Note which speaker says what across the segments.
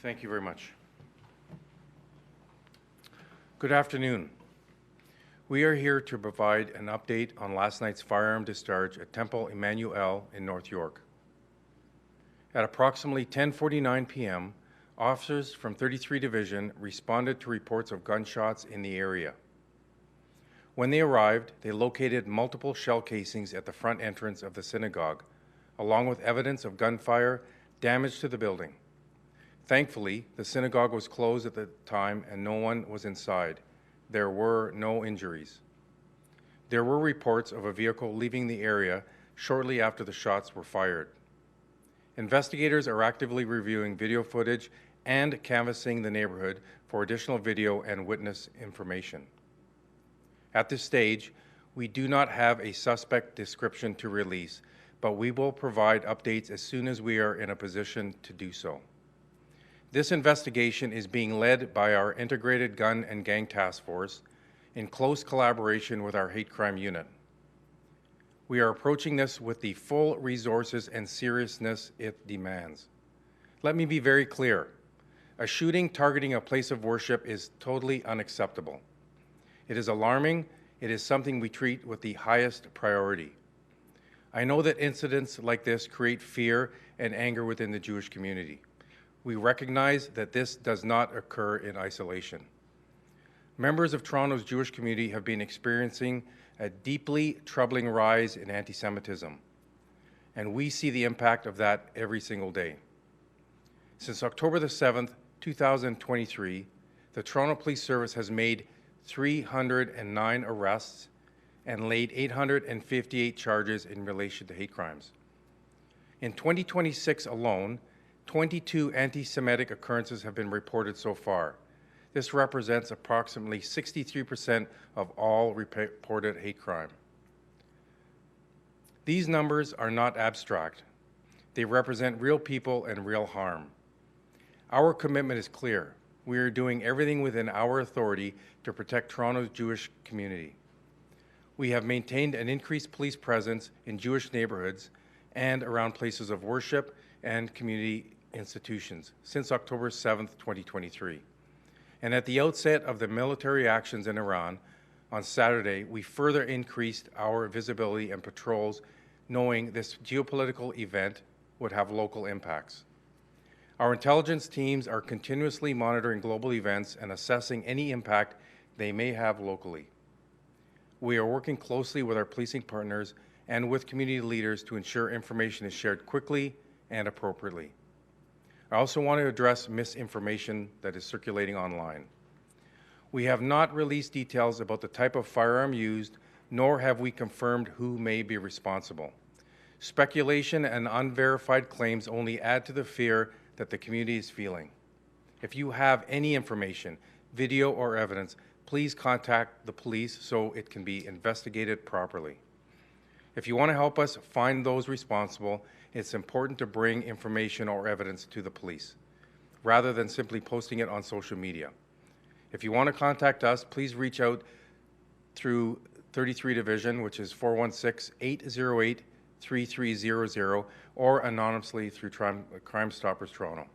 Speaker 1: Thank you very much. Good afternoon. We are here to provide an update on last night's firearm discharge at Temple Emanu-El in North York. At approximately 10:49 p.m., officers from 33 Division responded to reports of gunshots in the area. When they arrived, they located multiple shell casings at the front entrance of the synagogue, along with evidence of gunfire, damage to the building. Thankfully, the synagogue was closed at the time and no one was inside. There were no injuries. There were reports of a vehicle leaving the area shortly after the shots were fired. Investigators are actively reviewing video footage and canvassing the neighborhood for additional video and witness information. At this stage, we do not have a suspect description to release, but we will provide updates as soon as we are in a position to do so. This investigation is being led by our Integrated Gun and Gang Task Force in close collaboration with our Hate Crime Unit. We are approaching this with the full resources and seriousness it demands. Let me be very clear. A shooting targeting a place of worship is totally unacceptable. It is alarming. It is something we treat with the highest priority. I know that incidents like this create fear and anger within the Jewish community. We recognize that this does not occur in isolation. Members of Toronto's Jewish community have been experiencing a deeply troubling rise in anti-Semitism, and we see the impact of that every single day. Since October the 7th, 2023, the Toronto Police Service has made 309 arrests and laid 858 charges in relation to hate crimes. In 2026 alone, 22 anti-Semitic occurrences have been reported so far. This represents approximately 63% of all reported hate crime. These numbers are not abstract. They represent real people and real harm. Our commitment is clear. We are doing everything within our authority to protect Toronto's Jewish community. We have maintained an increased police presence in Jewish neighborhoods and around places of worship and community institutions since October 7th, 2023. And at the outset of the military actions in Iran on Saturday, we further increased our visibility and patrols, knowing this geopolitical event would have local impacts. Our intelligence teams are continuously monitoring global events and assessing any impact they may have locally. We are working closely with our policing partners and with community leaders to ensure information is shared quickly and appropriately. I also want to address misinformation that is circulating online. We have not released details about the type of firearm used, nor have we confirmed who may be responsible. Speculation and unverified claims only add to the fear that the community is feeling. If you have any information, video or evidence, please contact the police so it can be investigated properly. If you want to help us find those responsible, it's important to bring information or evidence to the police, rather than simply posting it on social media. If you want to contact us, please reach out through 33 Division, which is 416-808-3300, or anonymously through Crime Stoppers Toronto.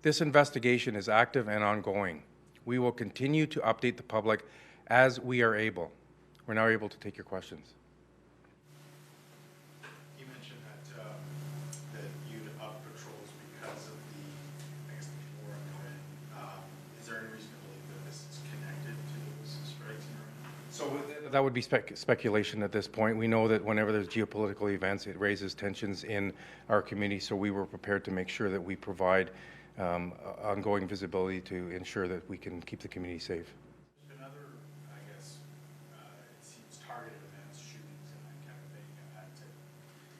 Speaker 1: This investigation is active and ongoing. We will continue to update the public as we are able. We're now able to take your questions. That would be speculation at this point. We know that whenever there's geopolitical events, it raises tensions in our community, so we were prepared to make sure that we provide ongoing visibility to ensure that we can keep the community safe.
Speaker 2: There's been other, I guess, it seems targeted events, shootings and that kind of thing at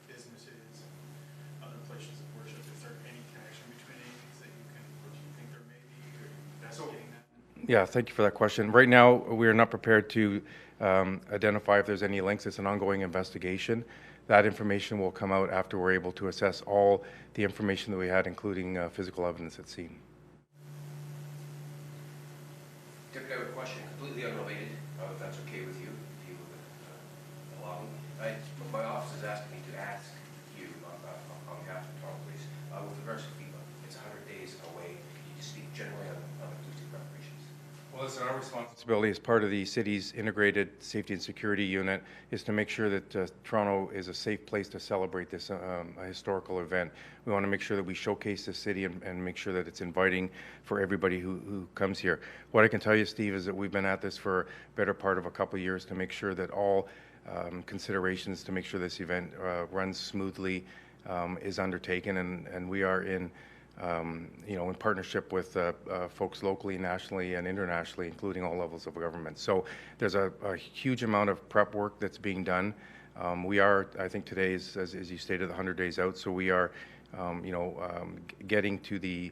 Speaker 2: businesses and other places of worship. Is there any connection between any of these that you can, or do you think there may be, or are you investigating that?
Speaker 1: Yeah, thank you for that question. Right now, we are not prepared to identify if there's any links. It's an ongoing investigation. That information will come out after we're able to assess all the information that we had, including physical evidence at scene.
Speaker 3: Deputy, I have a question completely unrelated, if that's okay with you, if you allow me. My office has asked me to ask you on behalf of Toronto Police with regards to FEMA. It's 100 days away
Speaker 1: listen, our responsibility as part of the city's integrated safety and security unit is to make sure that Toronto is a safe place to celebrate this a historical event. We want to make sure that we showcase the city and make sure that it's inviting for everybody who comes here. What I can tell you, Steve, is that we've been at this for a better part of a couple of years to make sure that all considerations to make sure this event runs smoothly is undertaken, and we are in in partnership with folks locally, nationally, and internationally, including all levels of government. So there's a huge amount of prep work that's being done. We are, I think today is, as you stated, 100 days out, so we are, getting to the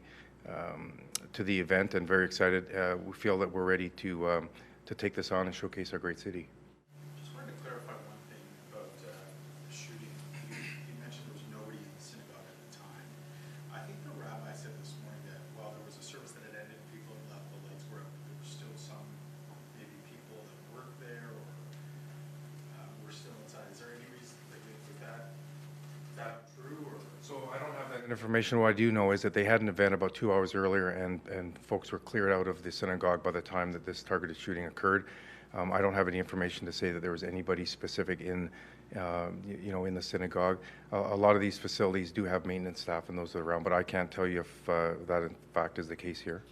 Speaker 1: event and very excited. We feel that we're ready to take this on and showcase our great city.
Speaker 2: Just wanted to clarify one thing about the shooting. You mentioned there was nobody in the synagogue at the time. I think the rabbi said this morning that while there was a service that had ended, people had left, the lights were up, but there were still some, maybe people that worked there or were still inside. Is there any reason that with that? Is that true or?
Speaker 1: So I don't have that information. What I do know is that they had an event about 2 hours earlier, and folks were cleared out of the synagogue by the time that this targeted shooting occurred. I don't have any information to say that there was anybody specific in, in the synagogue. A lot of these facilities do have maintenance staff and those that are around, but I can't tell you if that in fact is the case here.